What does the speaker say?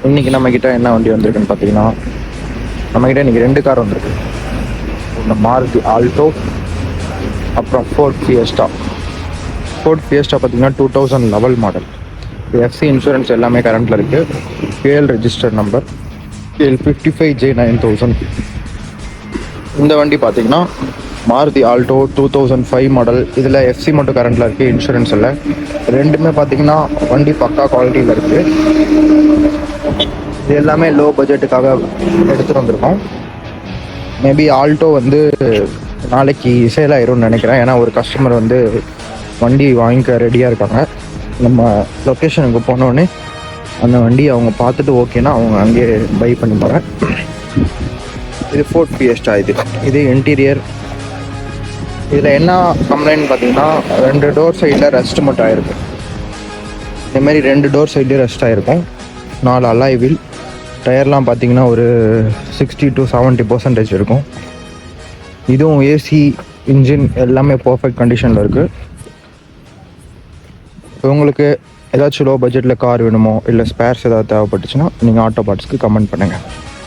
இன்றைக்கி நம்மக்கிட்ட என்ன வண்டி வந்திருக்குன்னு பார்த்தீங்கன்னா, நம்மக்கிட்ட இன்றைக்கி 2 கார் வந்திருக்கு. ஒன்று மாருதி ஆல்டோ, அப்புறம் ஃபோர்ட் ஃபியஸ்டா. ஃபோர்ட் ஃபியஸ்டா பார்த்தீங்கன்னா 2011 மாடல். எஃப்சி இன்சூரன்ஸ் எல்லாமே கரண்ட்டில் இருக்குது. KL register number KL55J9000. இந்த வண்டி பார்த்தீங்கன்னா மாருதி ஆல்டோ 2005 மாடல். இதில் எஃப்சி மட்டும் கரண்ட்டில் இருக்குது, இன்சூரன்ஸ் இல்லை. ரெண்டுமே பார்த்தீங்கன்னா வண்டி பக்கா குவாலிட்டியில் இருக்குது. இது எல்லாமே லோ பட்ஜெட்டுக்காக எடுத்துகிட்டு வந்திருக்கோம். மேபி ஆல்டோ வந்து நாளைக்கு சேல் ஆயிரும்னு நினைக்கிறேன். ஏன்னா ஒரு கஸ்டமர் வந்து வண்டி வாங்கிக்க ரெடியாக இருக்காங்க. நம்ம லொக்கேஷனுக்கு போனோடனே அந்த வண்டி அவங்க பார்த்துட்டு ஓகேனா அவங்க அங்கேயே பை பண்ணி போகிறேன். இது ஃபோர்ட் ஃபியஸ்டா. இது இன்டீரியர். இதில் என்ன கம்ப்ளைண்ட் பார்த்தீங்கன்னா 2 டோர் சைடில் ரெஸ்ட் மட்டும் ஆகிருக்கு. இதேமாரி 2 டோர் சைட்லேயும் ரெஸ்ட் ஆகிருக்கும். 4 அலாய் வீல். டயர்லாம் பார்த்தீங்கன்னா ஒரு 60 to 70% இருக்கும். இதுவும் ஏசி, இன்ஜின் எல்லாமே பர்ஃபெக்ட் கண்டிஷனில் இருக்குது. இப்போ உங்களுக்கு ஏதாச்சும் லோ பட்ஜெட்டில் கார் வேணுமோ இல்லை ஸ்பேர்ஸ் ஏதாவது தேவைப்பட்டுச்சுன்னா நீங்கள் ஆட்டோ பார்ட்ஸ்க்கு கமெண்ட் பண்ணுங்கள்.